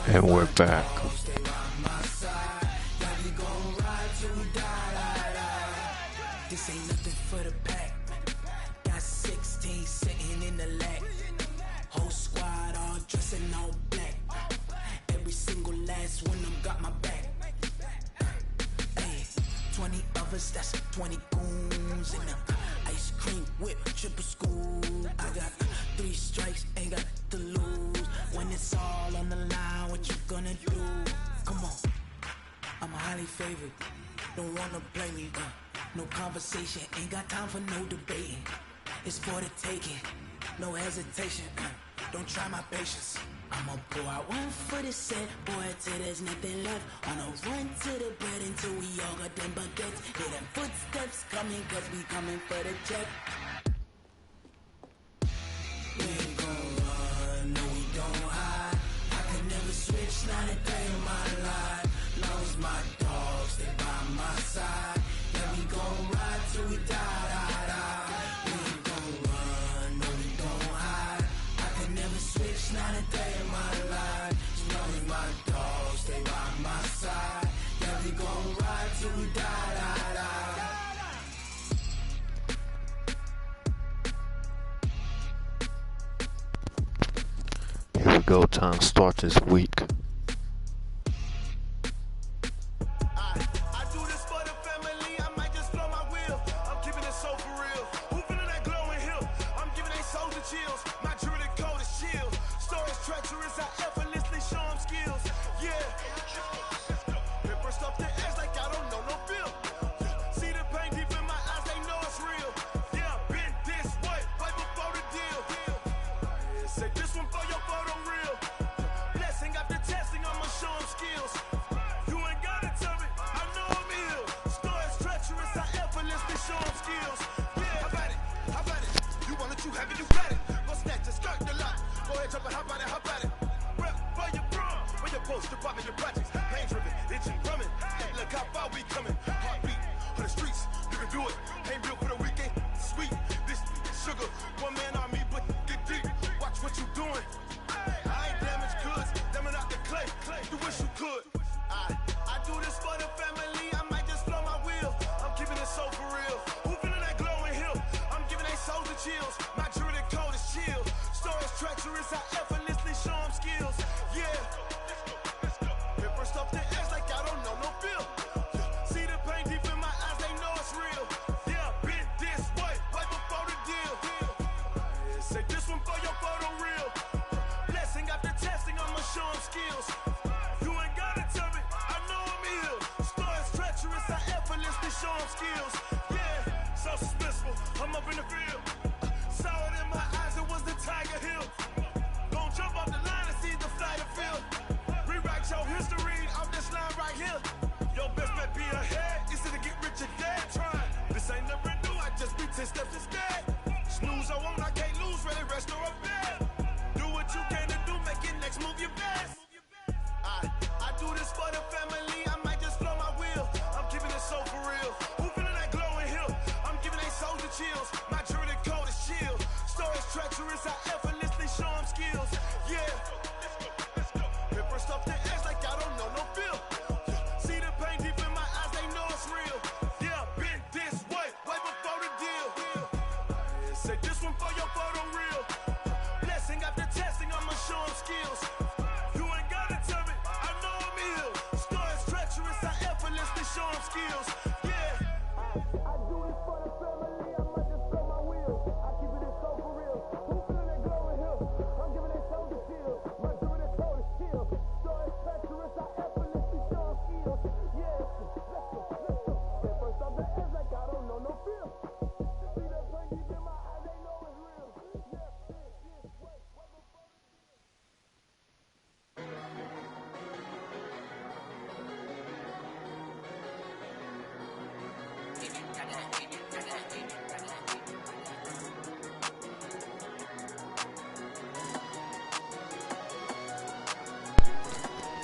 And we're back. This ain't nothing for the pack. Got 16 sitting in the lag. Whole squad all dressing all black. Every single last one of them got my back. Hey, 20 of us, that's 20 goons in the ice cream whip, triple scoop. I got 3 strikes, ain't got to lose. When it's all on the line, what you gonna do? Come on, I'm highly favored. Don't wanna play me, no conversation, ain't got time for no debating. It's for the taking, no hesitation. Don't try my patience. I'ma pour out one for the set, boy, till there's nothing left. On a run to the bread until we all got them baguettes. Hear them footsteps coming, cause we coming for the check. We ain't gon' run, no we don't hide. I can never switch, not a day in my life. Long as my dogs stay by my side. Yeah, we gon' ride till we die, die, die. We ain't gon' run, no we don't hide. I can never switch, not a day in my life. As long as my dogs stay by my side. Yeah, we gon' ride till we die, die, die. Here we go, time to start this week.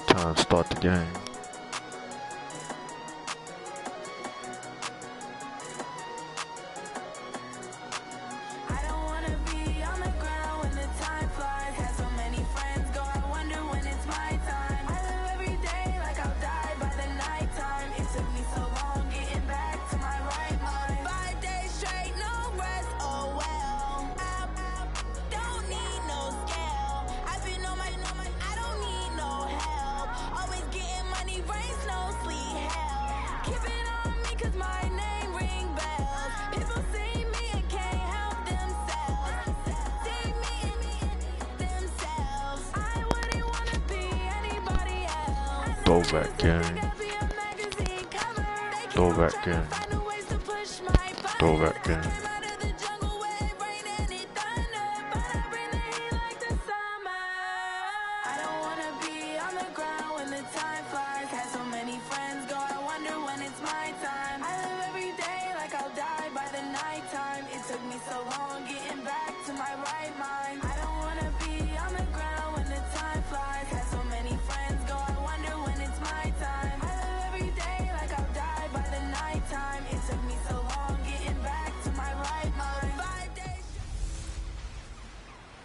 Time to start the game. Time Throwback game. Throwback game. Throwback game.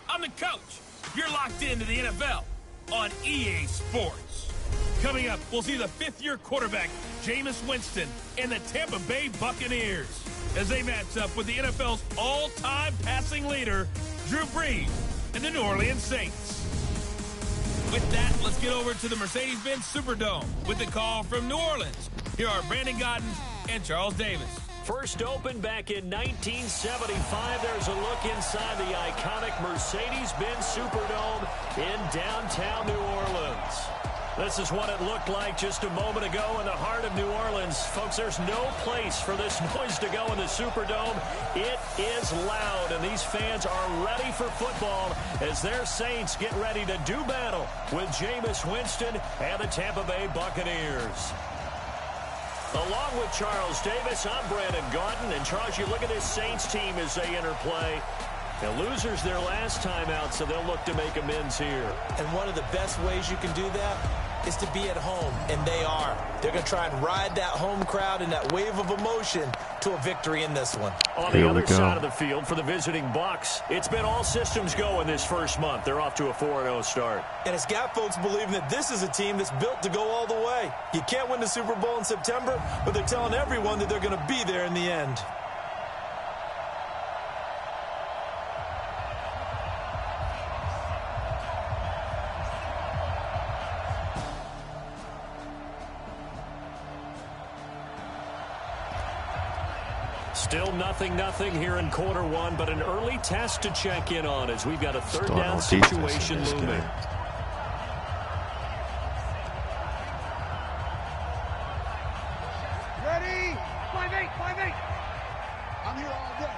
I'm the coach. You're locked into the NFL on EA Sports. Coming up, we'll see the fifth-year quarterback, Jameis Winston, and the Tampa Bay Buccaneers as they match up with the NFL's all-time passing leader, Drew Brees, and the New Orleans Saints. With that, let's get over to the Mercedes-Benz Superdome with the call from New Orleans. Here are Brandon Godden and Charles Davis. First opened back in 1975. There's a look inside the iconic Mercedes-Benz Superdome in downtown New Orleans. This is what it looked like just a moment ago in the heart of New Orleans. Folks, there's no place for this noise to go in the Superdome. It is loud, and these fans are ready for football as their Saints get ready to do battle with Jameis Winston and the Tampa Bay Buccaneers. Along with Charles Davis, I'm Brandon Gaudin. And Charles, you look at this Saints team as they enter play. The losers their last time out, so they'll look to make amends here. And one of the best ways you can do that is to be at home, and they are. They're going to try and ride that home crowd and that wave of emotion to a victory in this one. On the other side of the field for the visiting Bucs, it's been all systems go in this first month. They're off to a 4-0 start. And it's got folks believing that this is a team that's built to go all the way. You can't win the Super Bowl in September, but they're telling everyone that they're going to be there in the end. Still 0-0 here in quarter one, but an early test to check in on as we've got a third down situation looming. Ready? 5-8, 5-8. I'm here all day.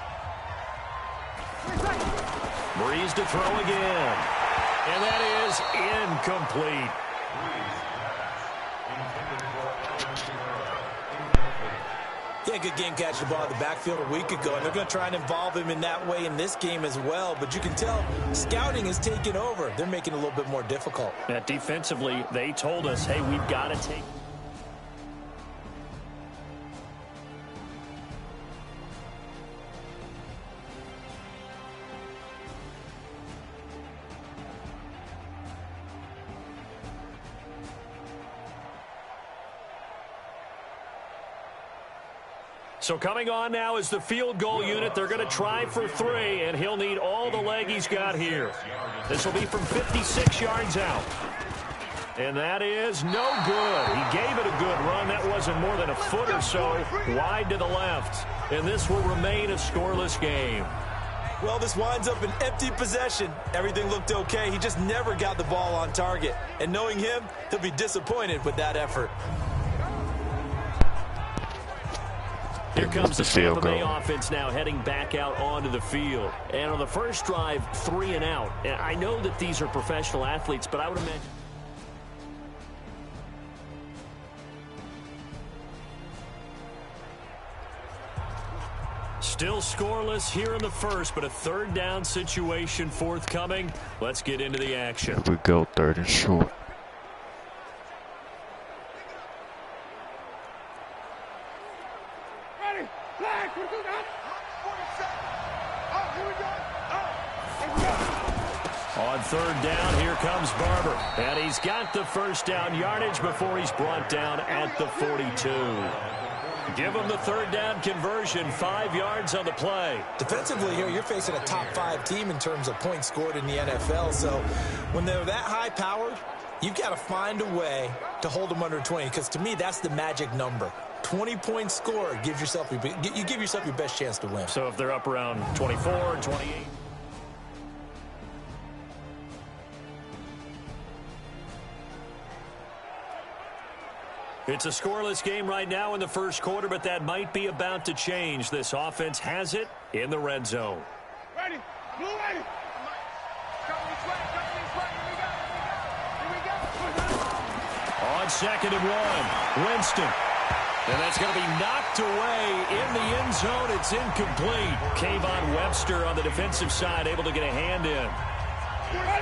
Brees to throw again. And that is incomplete. Yeah, good game catching the ball in the backfield a week ago, and they're going to try and involve him in that way in this game as well. But you can tell scouting is taking over. They're making it a little bit more difficult. Yeah, defensively, they told us, hey, we've got to take... So coming on now is the field goal unit. They're going to try for 3, and he'll need all the leg he's got here. This will be from 56 yards out. And that is no good. He gave it a good run. That wasn't more than a foot or so wide to the left. And this will remain a scoreless game. Well, this winds up an empty possession. Everything looked okay. He just never got the ball on target. And knowing him, he'll be disappointed with that effort. Here comes the Tampa Bay offense now heading back out onto the field. And on the first drive, 3 and out. And I know that these are professional athletes, but I would imagine... Still scoreless here in the first, but a third down situation forthcoming. Let's get into the action. Here we go, 3rd and short. On 3rd down, here comes Barber. And he's got the first down yardage before he's brought down at the 42. Give him the 3rd down conversion, 5 yards on the play. Defensively here, you're facing a top 5 team in terms of points scored in the NFL. So when they're that high-powered, you've got to find a way to hold them under 20. Because to me, that's the magic number. 20 points scored gives yourself you give yourself your best chance to win. So if they're up around 24 and 28. It's a scoreless game right now in the first quarter, but that might be about to change. This offense has it in the red zone. Ready. Blue ready. On 2nd and 1, Winston. And that's going to be knocked away in the end zone. It's incomplete. Kayvon Webster on the defensive side able to get a hand in.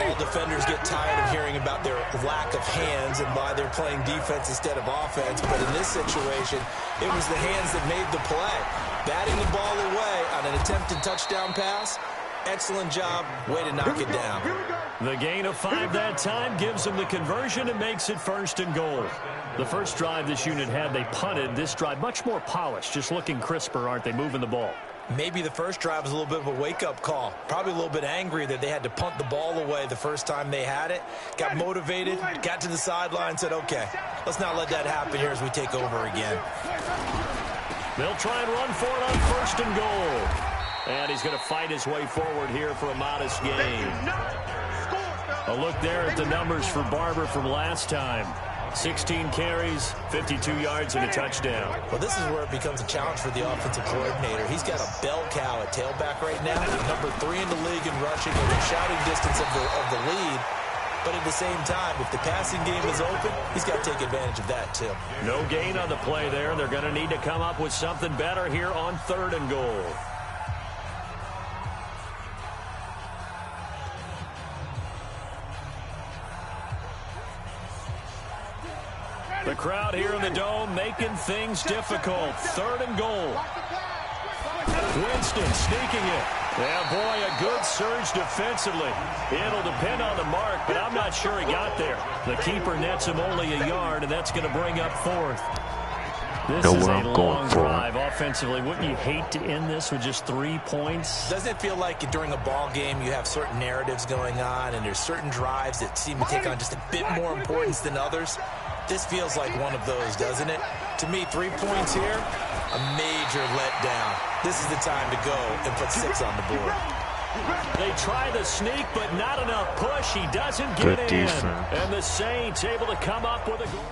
All defenders get tired of hearing about their lack of hands and why they're playing defense instead of offense. But in this situation, it was the hands that made the play. Batting the ball away on an attempted touchdown pass. Excellent job. Way to knock it down. The gain of 5 that time gives them the conversion and makes it 1st and goal. The first drive this unit had, they punted. This drive, much more polished, just looking crisper, aren't they, moving the ball? Maybe the first drive was a little bit of a wake-up call. Probably a little bit angry that they had to punt the ball away the first time they had it. Got motivated, got to the sideline, said, okay, let's not let that happen here as we take over again. They'll try and run for it on 1st and goal. And he's going to fight his way forward here for a modest gain. A look there at the numbers for Barber from last time. 16 carries, 52 yards, and a touchdown. Well, this is where it becomes a challenge for the offensive coordinator. He's got a bell cow at tailback right now. Number 3 in the league in rushing and in shouting distance of the lead. But at the same time, if the passing game is open, he's got to take advantage of that, too. No gain on the play there. They're going to need to come up with something better here on 3rd and goal. The crowd here in the Dome making things difficult. 3rd and goal. Winston sneaking it. Yeah, boy, a good surge defensively. It'll depend on the mark, but I'm not sure he got there. The keeper nets him only a yard, and that's going to bring up 4th. This is a long drive offensively. Wouldn't you hate to end this with just 3 points? Doesn't it feel like during a ball game you have certain narratives going on, and there's certain drives that seem to take on just a bit more importance than others? This feels like one of those, doesn't it? To me, 3 points here, a major letdown. This is the time to go and put 6 on the board. They try the sneak, but not enough push. He doesn't get in. And the Saints able to come up with a goal.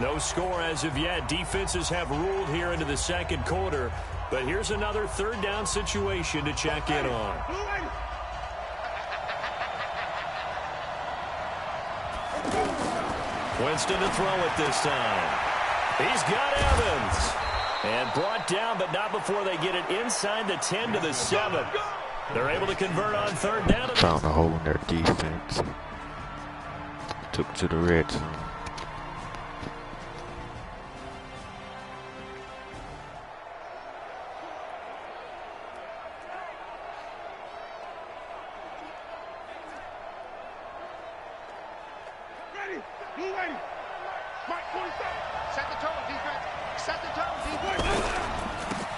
No score as of yet. Defenses have ruled here into the 2nd quarter. But here's another 3rd down situation to check in on. Winston to throw it this time. He's got Evans. And brought down, but not before they get it inside the 10 to the 7. They're able to convert on 3rd down. Found a hole in their defense. Took to the red zone.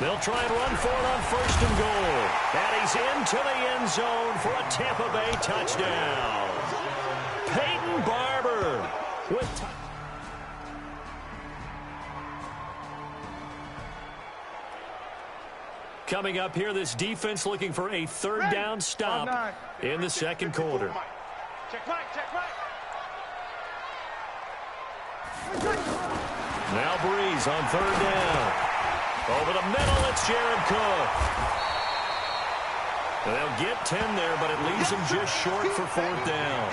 They'll try and run for it on 1st and goal. And he's into the end zone for a Tampa Bay touchdown. Peyton Barber with... Coming up here, this defense looking for a 3rd down stop in the 2nd quarter. Check right, check right. Now Breeze on 3rd down. Over the middle, it's Jared Cook. They'll get 10 there, but it leaves them just short for 4th down.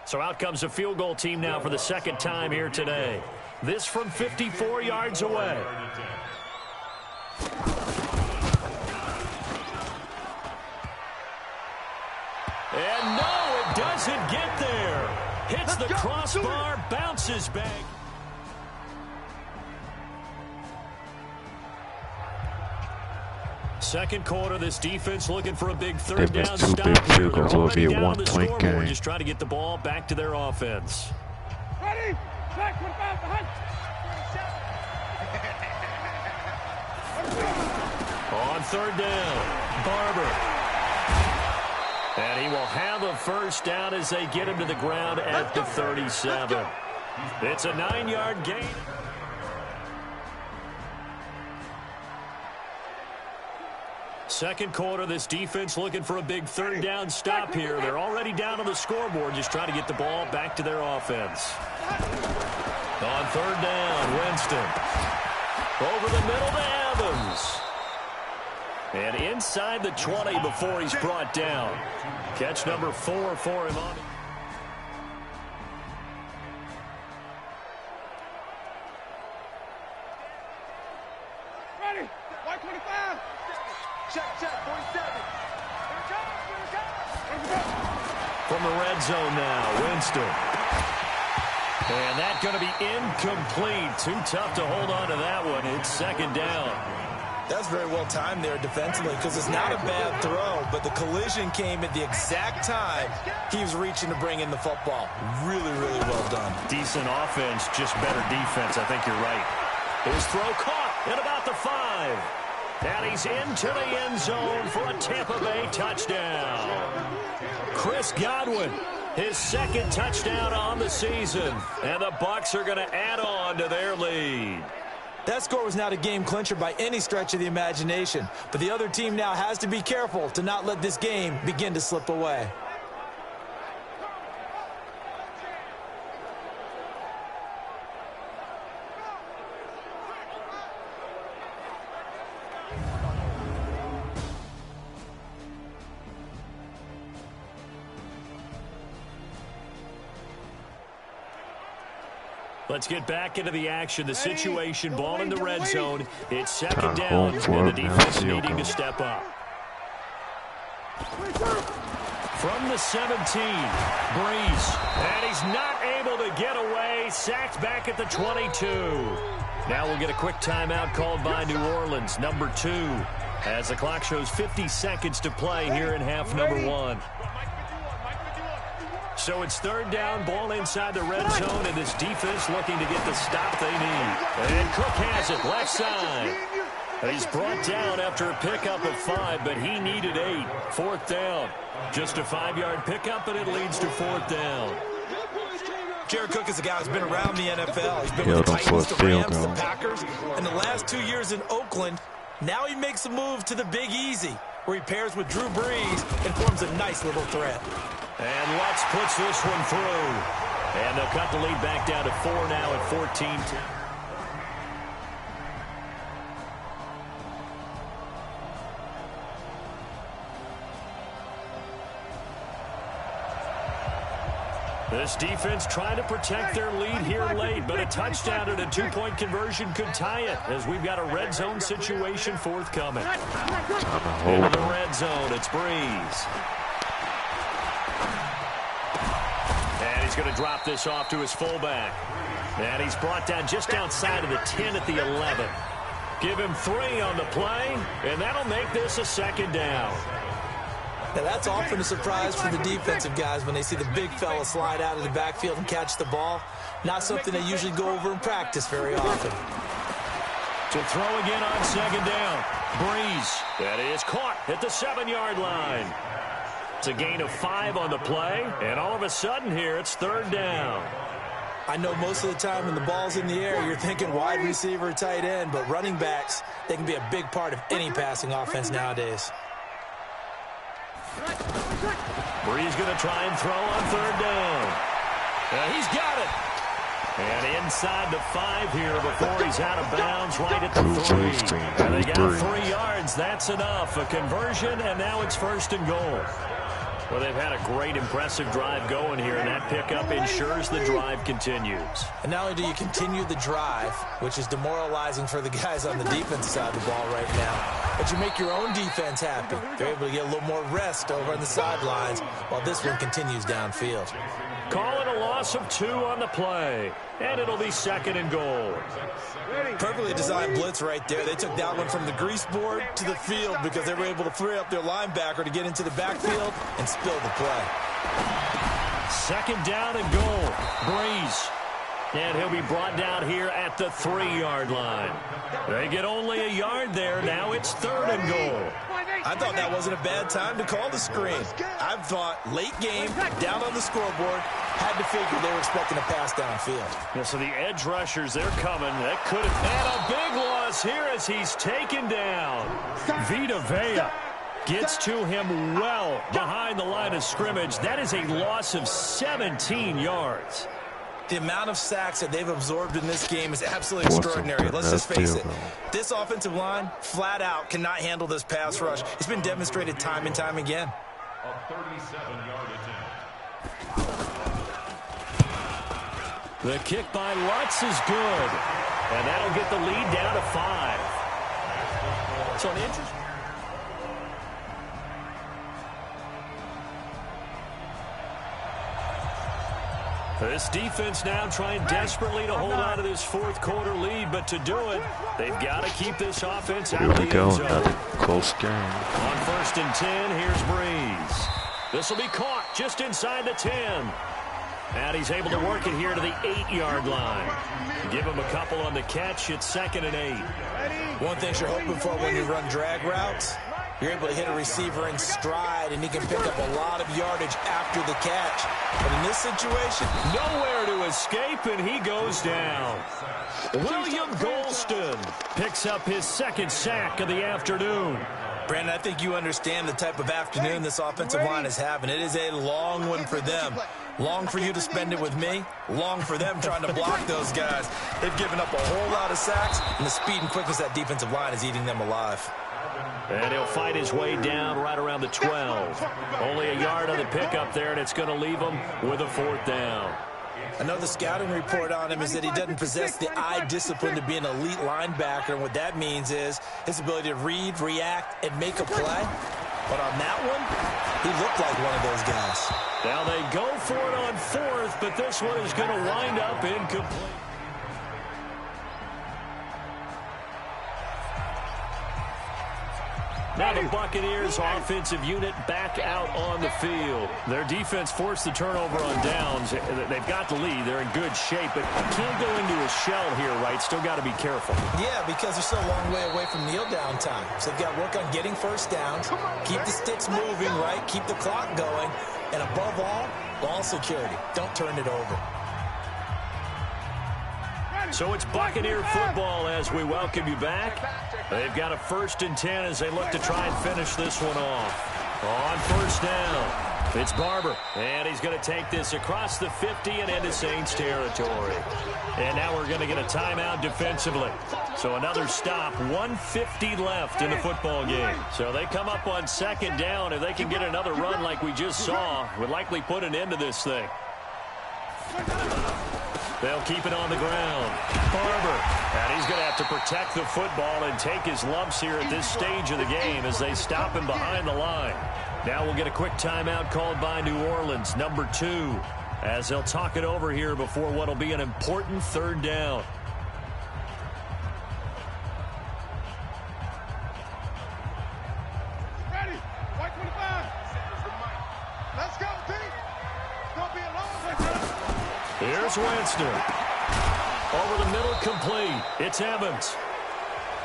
So out comes a field goal team now for the 2nd time here today. This from 54 yards away. And no, it doesn't get there. Hits the crossbar, bounces back. Second quarter, this defense looking for a big 3rd down stop. Big field goals. They're Will be a already down the 1-point scoreboard, game. just trying to get the ball back to their offense. Ready? Black, what about behind? On 3rd down, Barber. And he will have a first down as they get him to the ground at the 37. It's a 9-yard gain. Second quarter, this defense looking for a big third down stop here. They're already down on the scoreboard, just trying to get the ball back to their offense. On third down, Winston. Over the middle to Evans. And inside the 20 before he's brought down. Catch number 4 for him on it. Ready. White 25. Check, 47. Here it goes. From the red zone now, Winston. And that's going to be incomplete. Too tough to hold on to that one. It's second down. That's very well timed there defensively because it's not a bad throw, but the collision came at the exact time he was reaching to bring in the football. Really, really well done. Decent offense, just better defense. I think you're right. His throw caught at about the 5. And he's into the end zone for a Tampa Bay touchdown. Chris Godwin, his second touchdown on the season. And the Bucs are going to add on to their lead. That score was not a game clincher by any stretch of the imagination, but the other team now has to be careful to not let this game begin to slip away. Let's get back into the action. The situation, ball in the red zone. It's second down, and the defense needing to step up. From the 17, Breeze. And he's not able to get away. Sacked back at the 22. Now we'll get a quick timeout called by New Orleans, number 2, as the clock shows 50 seconds to play here in half number 1. So it's third down, ball inside the red zone, and this defense looking to get the stop they need. And Cook has it, left side. And he's brought down after a pickup of 5, but he needed 8. Fourth down. Just a 5-yard pickup, and it leads to fourth down. Jared Cook is a guy who's been around the NFL. He's been with the Titans, the Rams, the Packers. In the last 2 years in Oakland, now he makes a move to the Big Easy, where he pairs with Drew Brees and forms a nice little threat. And Lutz puts this one through. And they'll cut the lead back down to 4 now at 14. This defense trying to protect their lead here late, but a touchdown and a 2-point conversion could tie it as we've got a red zone situation forthcoming. In the red zone, it's Breeze. And he's going to drop this off to his fullback. And he's brought down just outside of the 10 at the 11. Give him 3 on the play, and that'll make this a second down. Now that's often a surprise for the defensive guys when they see the big fella slide out of the backfield and catch the ball. Not something they usually go over in practice very often. To throw again on second down. Breeze. That is caught at the 7-yard line. It's a gain of 5 on the play, and all of a sudden here it's third down. I know most of the time when the ball's in the air, you're thinking wide receiver, tight end, but running backs, they can be a big part of any passing offense nowadays. Breeze going to try and throw on third down. He's got it. And inside the 5 here before he's out of bounds right at the 3. And they got 3 yards. That's enough. A conversion, and now it's first and goal. Well, they've had a great, impressive drive going here, and that pickup ensures the drive continues. And not only do you continue the drive, which is demoralizing for the guys on the defensive side of the ball right now, but you make your own defense happy. They're able to get a little more rest over on the sidelines while this one continues downfield. Call it a loss of 2 on the play, and it'll be second and goal. Perfectly designed blitz right there. They took that one from the grease board to the field because they were able to free up their linebacker to get into the backfield and spill the play. Second down and goal. Breeze And he'll be brought down here at the 3-yard line. They get only a yard there. Now it's 3rd and goal. I thought that wasn't a bad time to call the screen. I thought late game, down on the scoreboard, had to figure they were expecting a pass downfield. Yeah, so the edge rushers, they're coming. That could have had a big loss here as he's taken down. Vita Vea gets to him well behind the line of scrimmage. That is a loss of 17 yards. The amount of sacks that they've absorbed in this game is absolutely extraordinary. Let's just face it. This offensive line, flat out, cannot handle this pass rush. It's been demonstrated time and time again. A 37-yard attempt. The kick by Lutz is good. And that'll get the lead down to 5. So an interesting. This defense now trying desperately to hold on to this 4th quarter lead, but to do it, they've got to keep this offense out of the end zone. Another close game. On 1st and 10, here's Breeze. This will be caught just inside the 10. And he's able to work it here to the 8-yard line. Give him a couple on the catch. It's 2nd and 8. One thing you're hoping for when you run drag routes, you're able to hit a receiver in stride, and he can pick up a lot of yardage after the catch. But in this situation, nowhere to escape, and he goes down. William Golston picks up his 2nd sack of the afternoon. Brandon, I think you understand the type of afternoon this offensive line is having. It is a long one for them. Long for you to spend it with me. Long for them trying to block those guys. They've given up a whole lot of sacks, and the speed and quickness of that defensive line is eating them alive. And he'll fight his way down right around the 12. Only a yard on the pickup there, and it's going to leave him with a 4th down. Another scouting report on him is that he doesn't possess the eye discipline to be an elite linebacker, and what that means is his ability to read, react, and make a play. But on that one, he looked like one of those guys. Now they go for it on 4th, but this one is going to wind up incomplete. Now the Buccaneers offensive unit back out on the field. Their defense forced the turnover on downs. They've got the lead. They're in good shape, but can't go into a shell here, right? Still got to be careful. Yeah, because they're still a long way away from kneel down time. So they've got to work on getting first downs, keep the sticks moving, right? Keep the clock going, and above all, ball security. Don't turn it over. So it's Buccaneer football as we welcome you back. They've got a 1st and 10 as they look to try and finish this one off. On 1st down, it's Barber. And he's going to take this across the 50 and into Saints territory. And now we're going to get a timeout defensively. So another stop, 1:50 left in the football game. So they come up on 2nd down. If they can get another run like we just saw, would likely put an end to this thing. They'll keep it on the ground. Barber. And he's going to have to protect the football and take his lumps here at this stage of the game as they stop him behind the line. Now we'll get a quick timeout called by New Orleans, number 2, as they'll talk it over here before what will be an important 3rd down. Ready. White 25. Let's go, D. Don't be alone. Here's Winston. Over the middle, complete. It's Evans.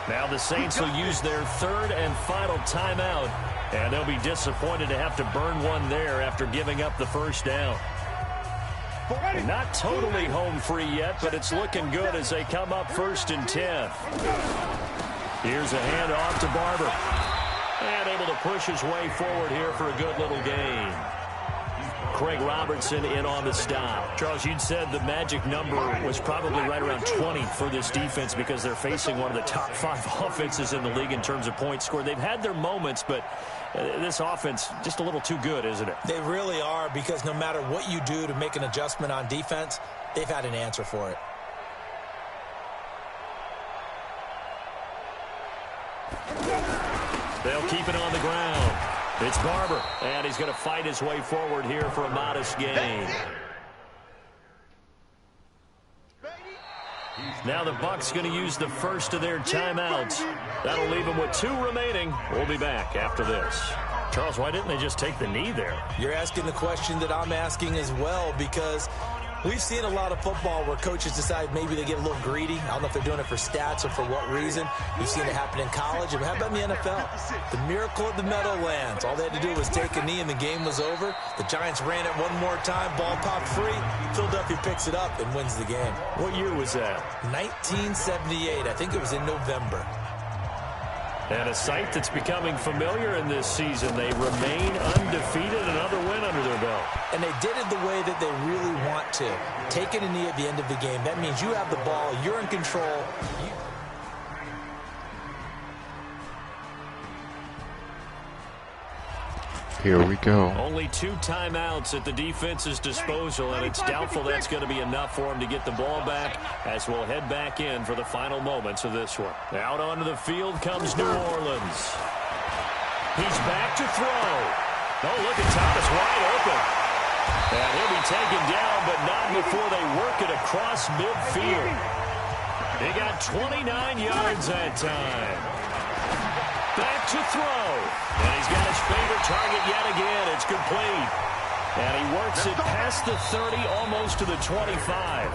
Now the Saints will use their 3rd and final timeout, and they'll be disappointed to have to burn one there after giving up the 1st down. Not totally home free yet, but it's looking good as they come up 1st and 10. Here's a handoff to Barber. And able to push his way forward here for a good little gain. Craig Robertson in on the stop. Charles, you'd said the magic number was probably right around 20 for this defense because they're facing one of the top 5 offenses in the league in terms of points scored. They've had their moments, but this offense just a little too good, isn't it? They really are, because no matter what you do to make an adjustment on defense, they've had an answer for it. They'll keep it on the ground. It's Barber, and he's going to fight his way forward here for a modest gain. Now the Bucs going to use the first of their timeouts. That'll leave them with 2 remaining. We'll be back after this. Charles, why didn't they just take the knee there? You're asking the question that I'm asking as well, because We've seen a lot of football where coaches decide maybe they get a little greedy. I don't know if they're doing it for stats or for what reason. We've seen it happen in college. And how about in the NFL? The miracle of the Meadowlands. All they had to do was take a knee and the game was over. The Giants ran it one more time. Ball popped free. Philadelphia picks it up and wins the game. What year was that? 1978. I think it was in November. And a sight that's becoming familiar in this season. They remain undefeated, another win under their belt. And they did it the way that they really want to. Taking a knee at the end of the game. That means you have the ball. You're in control. Here we go. Only 2 timeouts at the defense's disposal, and it's doubtful that's going to be enough for him to get the ball back as we'll head back in for the final moments of this one. Out onto the field comes New Orleans. He's back to throw. Oh, look at Thomas wide open. And he'll be taken down, but not before they work it across midfield. He got 29 yards that time. Back to throw. And he's got his favorite target yet again. It's complete. And he works it past the 30, almost to the 25.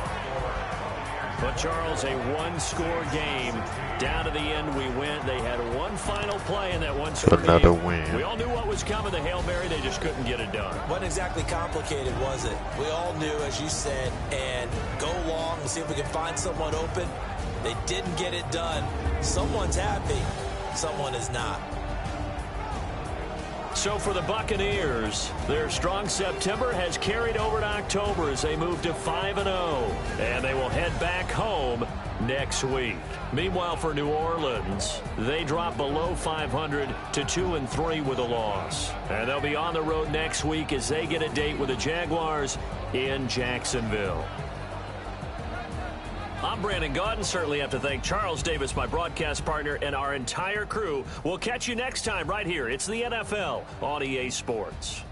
But, Charles, a one-score game. Down to the end we went. They had one final play in that one-score game. Another win. We all knew what was coming. The Hail Mary, they just couldn't get it done. Wasn't exactly complicated, was it? We all knew, as you said, and go long and see if we can find someone open. They didn't get it done. Someone's happy. Someone is not. So for the Buccaneers, their strong September has carried over to October as they move to 5-0. And they will head back home next week. Meanwhile, for New Orleans, they drop below 500 to 2-3 with a loss. And they'll be on the road next week as they get a date with the Jaguars in Jacksonville. I'm Brandon Gaudin. Certainly have to thank Charles Davis, my broadcast partner, and our entire crew. We'll catch you next time right here. It's the NFL on EA Sports.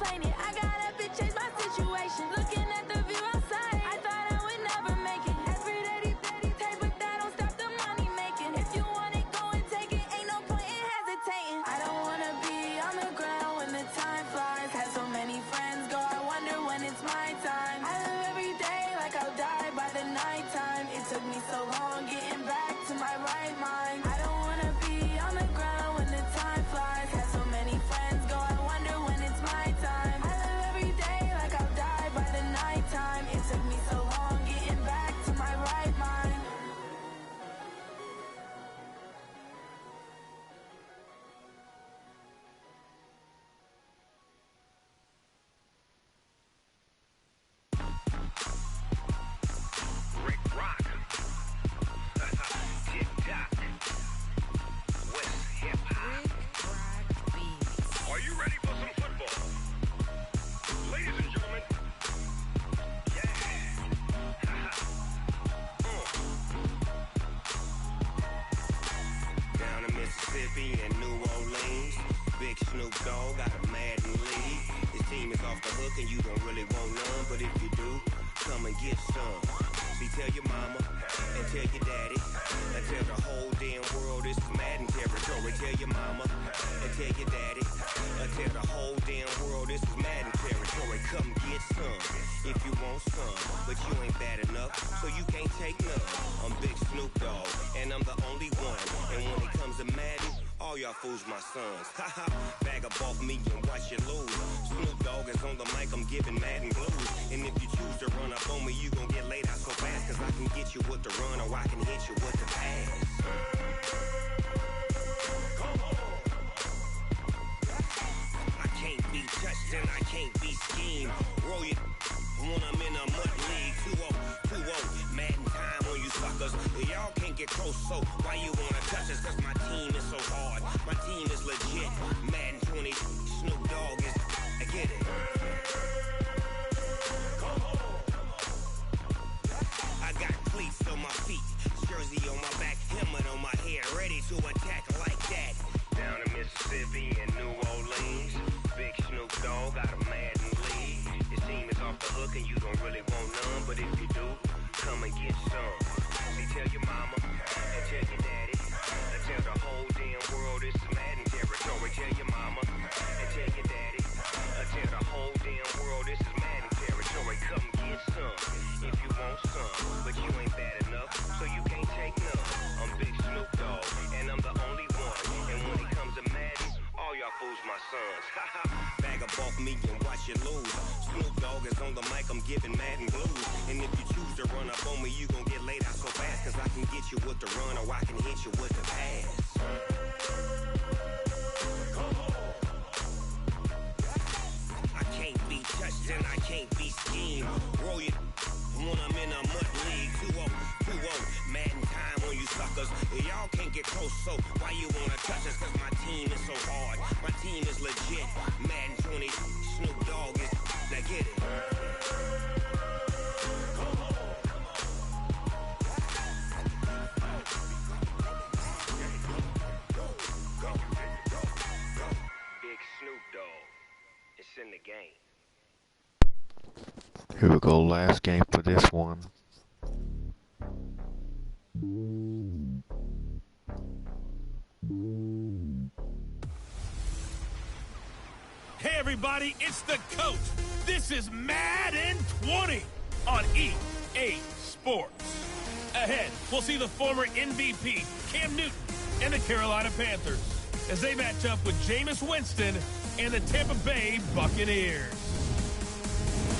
I got a bitch change my situation. hook and you don't really want none, but if you do, come and get some. See, tell your mama and tell your daddy and tell the whole damn world this is Madden territory. Tell your mama and tell your daddy and tell the whole damn world this is Madden territory. Come get some if you want some, but you ain't bad enough, so you can't take none. I'm Big Snoop Dogg, and I'm the only one. And when it comes to Madden, all y'all fools my sons. Haha, bag up off me and watch you lose. Snoop Dogg is on the mic, I'm giving Madden blues. And if you choose to run up on me, you gon' get laid out so fast, cause I can get you with the run or I can hit you with the pass. I can't be touched and I can't be schemed. Roll you when I'm in a mud league. 2-0, Madden time on you suckers. Y'all can't get close, so why you wanna touch us? Cause my team is so hard. My team is legit. Madden 20, Snoop Dogg is, I get it. I got cleats on my feet, jersey on my back, helmet on my head, ready to attack like that. Down in Mississippi and New Orleans, Big Snoop Dogg got a Madden league. Your team is off the hook and you don't really want none, but if you do, come and get some. See, tell your mama and tell your daddy and tell the whole damn world this is Madden territory. Tell your mama and tell your daddy and tell the whole damn world this is Madden territory. Come get some if you want some, but you ain't bad enough, so you can't take none. I'm Big Snoop Dogg, and I'm the only one. And when it comes to Madden, all y'all fools my sons. Haha, bag up off me and watch you lose. Snoop Dogg is on the mic, I'm giving Madden blues. And if you choose to run up on me, you gon' get laid out so fast, cause I can get you with the run or I can hit you with the pass. I can't be touched and I can't be schemed. Roll you when I'm in a mud league. 2-0, Madden time on you suckers. Y'all can't get close, so why you wanna touch us? Cause my team is so hard. My team is legit. Madden 20, Snoop Dogg is, now get it. Big Snoop Dogg, it's in the game. Here we go, last game for this one. Hey everybody, it's the coach. This is Madden 20 on EA Sports. Ahead, we'll see the former MVP, Cam Newton, and the Carolina Panthers as they match up with Jameis Winston and the Tampa Bay Buccaneers.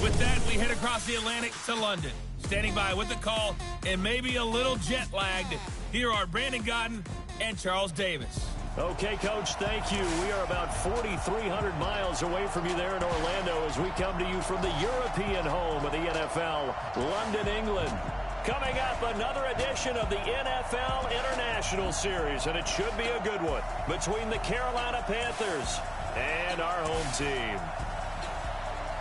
With that, we head across the Atlantic to London. Standing by with the call and maybe a little jet-lagged, here are Brandon Godden and Charles Davis. Okay, Coach, thank you. We are about 4,300 miles away from you there in Orlando as we come to you from the European home of the NFL, London, England. Coming up, another edition of the NFL International Series, and it should be a good one, between the Carolina Panthers and our home team.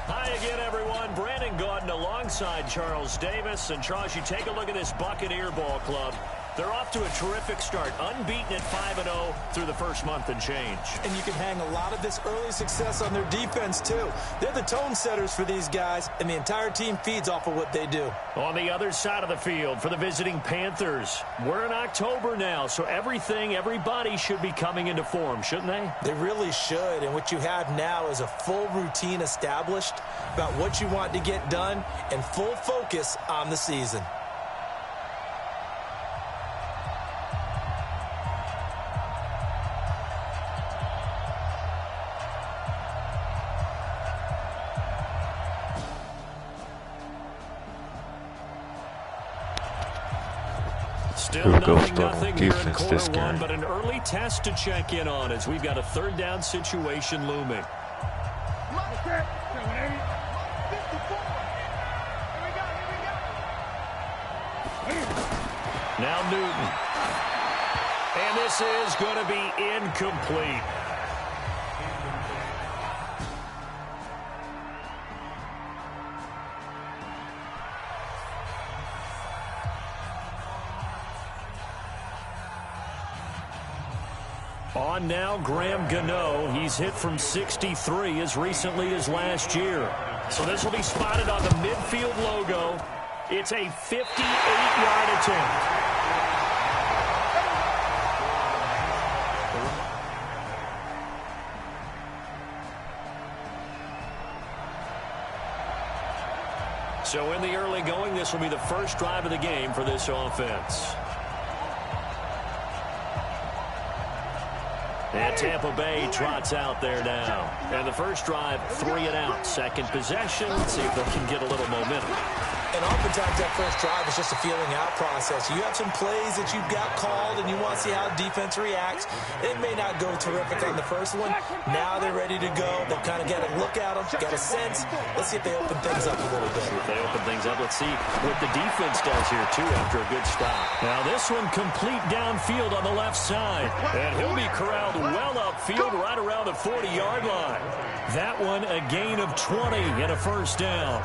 Hi again, everyone. Brandon Gaudin alongside Charles Davis. And Charles, you take a look at this Buccaneer ball club. They're off to a terrific start, unbeaten at 5-0 through the first month and change. And you can hang a lot of this early success on their defense, too. They're the tone setters for these guys, and the entire team feeds off of what they do. On the other side of the field for the visiting Panthers, we're in October now, so everybody should be coming into form, shouldn't they? They really should, and what you have now is a full routine established about what you want to get done and full focus on the season. Still Here we go, nothing starting here in defense this quarter one, game. but an early test to check in on as we've got a third down situation looming. Now Newton. And this is going to be incomplete. On now, Graham Gano. He's hit from 63 as recently as last year. So this will be spotted on the midfield logo. It's a 58-yard attempt. So in the early going, this will be the first drive of the game for this offense. And Tampa Bay trots out there now. And the first drive, 3 and out. Second possession. Let's see if they can get a little momentum. And oftentimes that first drive is just a feeling out process. You have some plays that you've got called and you want to see how defense reacts. It may not go terrific on the first one. Now they're ready to go. They've kind of got a look at them, got a sense. Let's see if they open things up a little bit. If they open things up, let's see what the defense does here, too, after a good stop. Now this one complete downfield on the left side. And he'll be corralled well upfield right around the 40-yard line. That one a gain of 20 and a first down.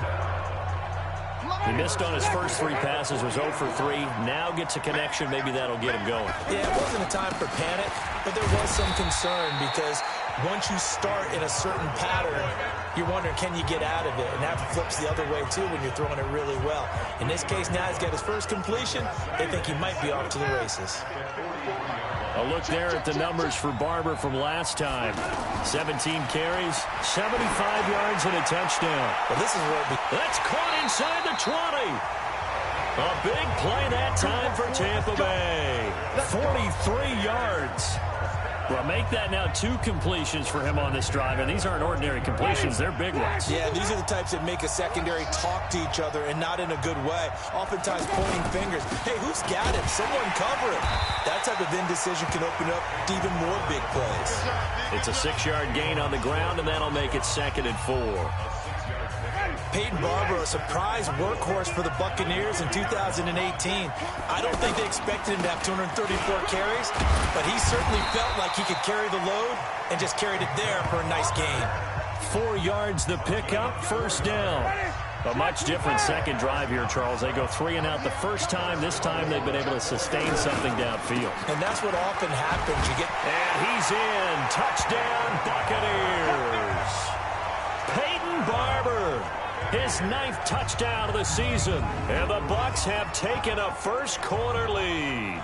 He missed on his first 3 passes, was 0 for 3. Now gets a connection. Maybe that'll get him going. Yeah, it wasn't a time for panic, but there was some concern because once you start in a certain pattern, you're wondering, can you get out of it? And that flips the other way, too, when you're throwing it really well. In this case, now he's got his first completion. They think he might be off to the races. A look there at the numbers for Barber from last time. 17 carries, 75 yards, and a touchdown. Well, this is where that's caught inside the 20. A big play that time for Tampa Bay. 43 yards. Well, make that now 2 completions for him on this drive, and these aren't ordinary completions. They're big ones. Yeah, these are the types that make a secondary talk to each other and not in a good way. Oftentimes pointing fingers. Hey, who's got him? Someone cover him. That type of indecision can open up to even more big plays. It's a 6-yard gain on the ground, and that'll make it 2nd and 4. Peyton Barber, a surprise workhorse for the Buccaneers in 2018. I don't think they expected him to have 234 carries, but he certainly felt like he could carry the load and just carried it there for a nice gain. 4 yards the pickup, first down. A much different second drive here, Charles. They go 3 and out the first time. This time they've been able to sustain something downfield. And that's what often happens. And he's in. Touchdown, Buccaneers. Peyton Barber. His 9th touchdown of the season. And the Bucs have taken a first-quarter lead.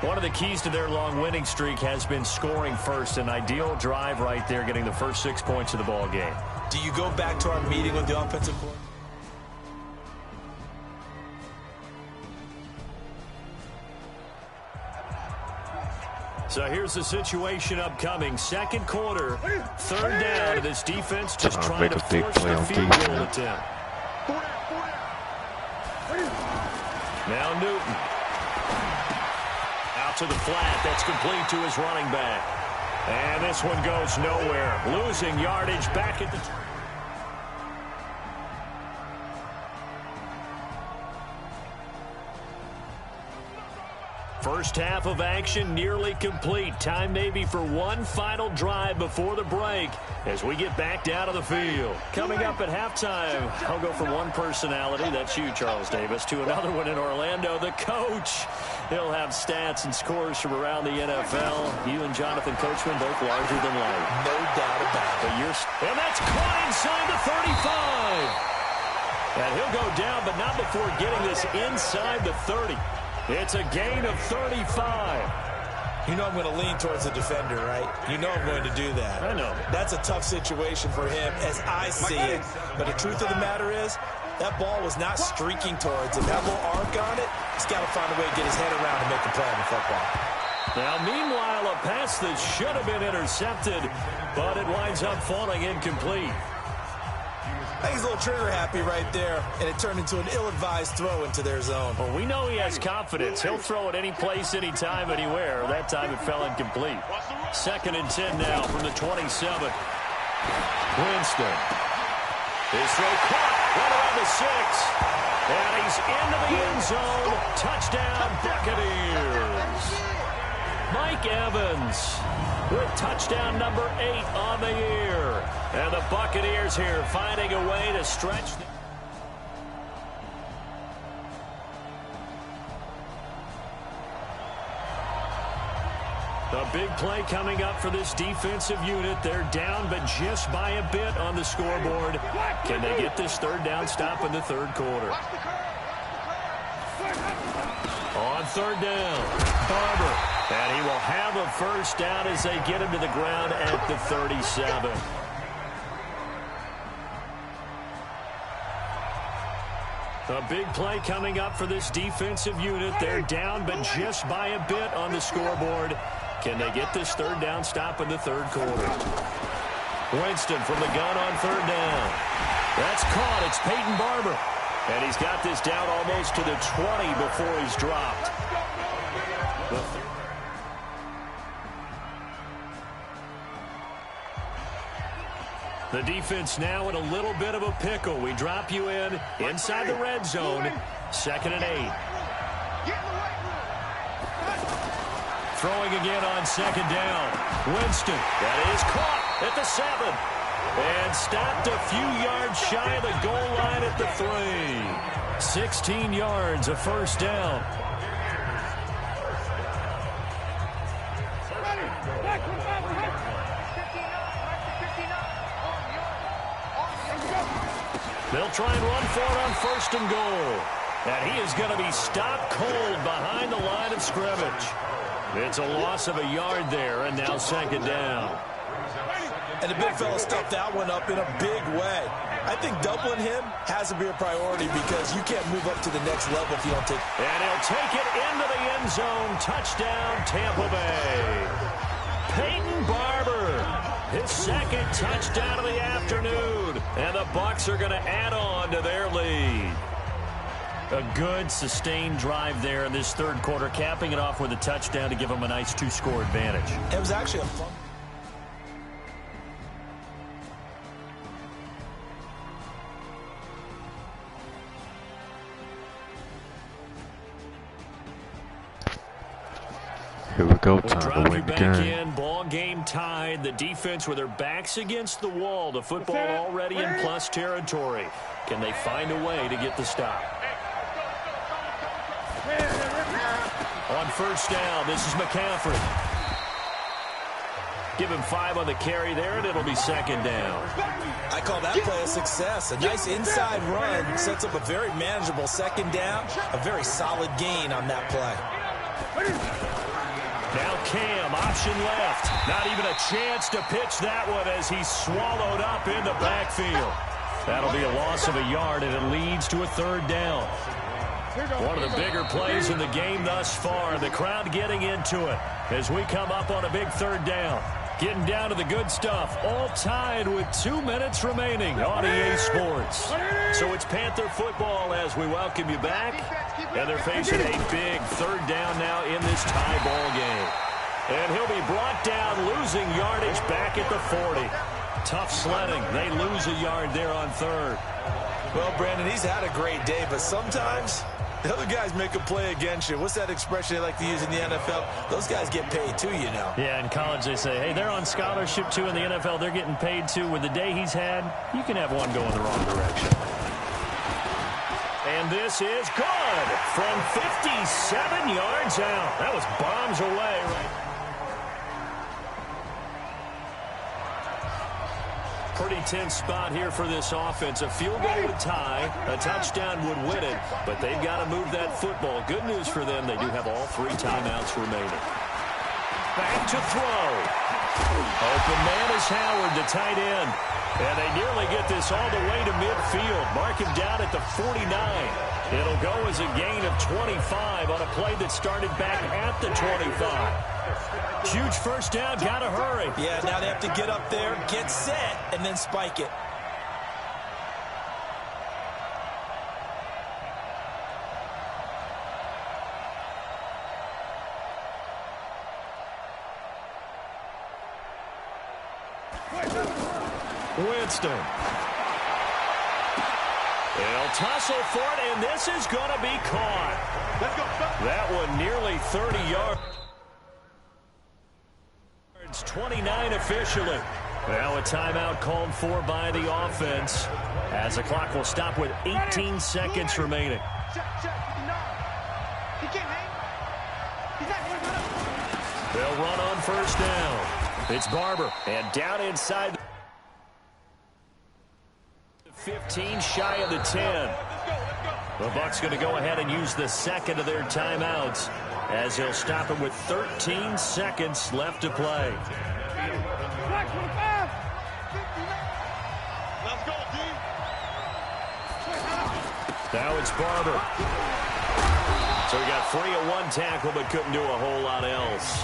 One of the keys to their long winning streak has been scoring first. An ideal drive right there, getting the first 6 points of the ball game. Do you go back to our meeting with the offensive coordinator? So here's the situation upcoming. Second quarter, 3rd down, and this defense just trying to force the field goal attempt. Now Newton. Out to the flat. That's complete to his running back. And this one goes nowhere. Losing yardage back at the... First half of action nearly complete. Time maybe for one final drive before the break as we get back down to the field. Coming up at halftime, I'll go from one personality, that's you, Charles Davis, to another one in Orlando, the coach. He'll have stats and scores from around the NFL. You and Jonathan Coachman both larger than life. No doubt about it. And that's caught inside the 35. And he'll go down, but not before getting this inside the 30. It's a gain of 35. You know I'm going to lean towards the defender, right? You know I'm going to do that. I know. That's a tough situation for him as I see it. But the truth of the matter is, that ball was not streaking towards him. That little arc on it, he's got to find a way to get his head around and make a play on the football. Now, meanwhile, a pass that should have been intercepted, but it winds up falling incomplete. I think he's a little trigger happy right there, and it turned into an ill-advised throw into their zone. Well, we know he has confidence. He'll throw it any place, anytime, anywhere. That time it fell incomplete. 2nd and 10 now from the 27. Winston. His throw caught right around the 6. And he's into the end zone. Touchdown, Buccaneers. Mike Evans with touchdown number 8 on the year. And the Buccaneers here finding a way to stretch. A big play coming up for this defensive unit. They're down, but just by a bit on the scoreboard. Can they get this third down stop in the third quarter? On third down, Barber. And he will have a first down as they get him to the ground at the 37. A big play coming up for this defensive unit. They're down, but just by a bit on the scoreboard. Can they get this third down stop in the third quarter? Winston from the gun on third down. That's caught. It's Peyton Barber. And he's got this down almost to the 20 before he's dropped. The defense now in a little bit of a pickle. We drop you in inside the red zone. 2nd and 8. Throwing again on 2nd down. Winston. That is caught at the 7. And stopped a few yards shy of the goal line at the 3. 16 yards, a first down. They'll try and run for it on 1st and goal. And he is going to be stopped cold behind the line of scrimmage. It's a loss of a yard there, and now 2nd down. And the big fella stuffed that one up in a big way. I think doubling him has to be a priority because you can't move up to the next level if you don't take. And he'll take it into the end zone. Touchdown, Tampa Bay. Peyton Barber, his 2nd touchdown of the afternoon. And the Bucs are going to add on to their lead. A good, sustained drive there in this third quarter, capping it off with a touchdown to give them a nice 2-score advantage. It was actually a fun. Here we go, We'll time drive to you win the back game. in. Ball game tied. The defense with their backs against the wall. The football already in plus territory. Can they find a way to get the stop? On 1st down, this is McCaffrey. Give him 5 on the carry there, and it'll be 2nd down. I call that play a success. A nice inside run sets up a very manageable 2nd down. A very solid gain on that play. Now Cam, option left. Not even a chance to pitch that one as he's swallowed up in the backfield. That'll be a loss of a yard, and it leads to a 3rd down. One of the bigger plays in the game thus far. The crowd getting into it as we come up on a big 3rd down. Getting down to the good stuff. All tied with 2 minutes remaining on EA Sports. So it's Panther football as we welcome you back. And they're facing a big 3rd down now in this tie ball game. And he'll be brought down, losing yardage back at the 40. Tough sledding. They lose a yard there on 3rd. Well, Brandon, he's had a great day, but sometimes the other guys make a play against you. What's that expression they like to use in the NFL? Those guys get paid too, you know. Yeah, in college they say, hey, they're on scholarship too. In the NFL, they're getting paid too. With the day he's had, you can have one go in the wrong direction. And this is good from 57 yards out. That was bombs away, right? Pretty tense spot here for this offense. A field goal would tie, a touchdown would win it, but they've got to move that football. Good news for them, they do have all 3 timeouts remaining. Back to throw. Open man is Howard, the tight end. And they nearly get this all the way to midfield. Mark him down at the 49. It'll go as a gain of 25 on a play that started back at the 25. Huge first down, gotta hurry. Yeah, now they have to get up there, get set, and then spike it. Winston. They'll tussle for it, and this is going to be caught. That one nearly 30 yards. 29 officially. Now a timeout called for by the offense as the clock will stop with 18 seconds remaining. They'll run on first down. It's Barber, and down inside 15, shy of the 10. The Bucs going to go ahead and use the second of their timeouts as he'll stop it with 13 seconds left to play. Now it's Barber. So he got free of one tackle but couldn't do a whole lot else.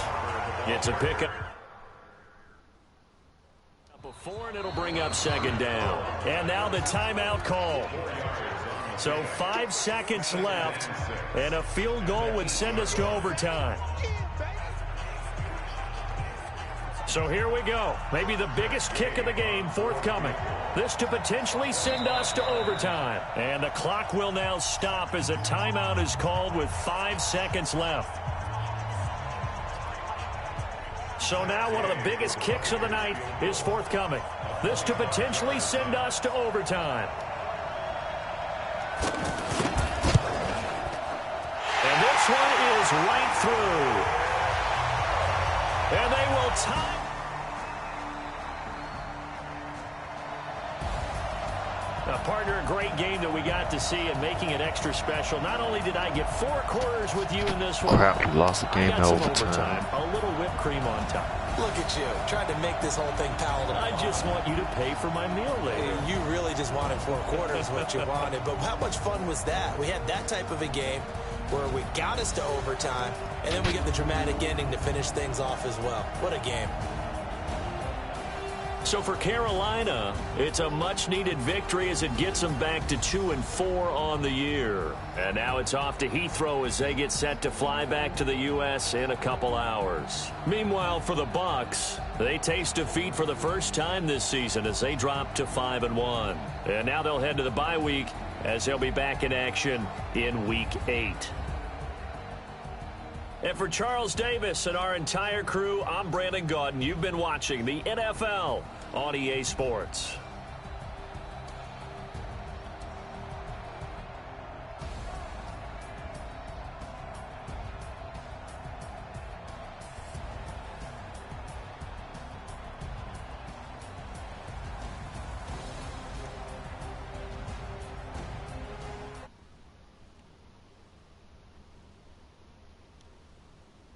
It's a pickup. Before, and it'll bring up second down. And now the timeout call. So 5 seconds left, and a field goal would send us to overtime. So here we go. Maybe the biggest kick of the game forthcoming. This to potentially send us to overtime. And the clock will now stop as a timeout is called with 5 seconds left. So now one of the biggest kicks of the night is forthcoming. This to potentially send us to overtime. And this one is right through. And they will tie. Now, partner, a great game that we got to see and making it extra special. Not only did I get 4 quarters with you in this one. Crap, we lost the game to overtime. A little whipped cream on top. Look at you, trying to make this whole thing palatable. I just want you to pay for my meal later. You really just wanted 4 quarters, what you wanted. But how much fun was that? We had that type of a game where we got us to overtime, and then we get the dramatic ending to finish things off as well. What a game. So for Carolina, it's a much-needed victory as it gets them back to 2-4 on the year. And now it's off to Heathrow as they get set to fly back to the U.S. in a couple hours. Meanwhile, for the Bucs, they taste defeat for the first time this season as they drop to 5-1. And now they'll head to the bye week as they'll be back in action in Week 8. And for Charles Davis and our entire crew, I'm Brandon Gaudin. You've been watching the NFL on EA Sports.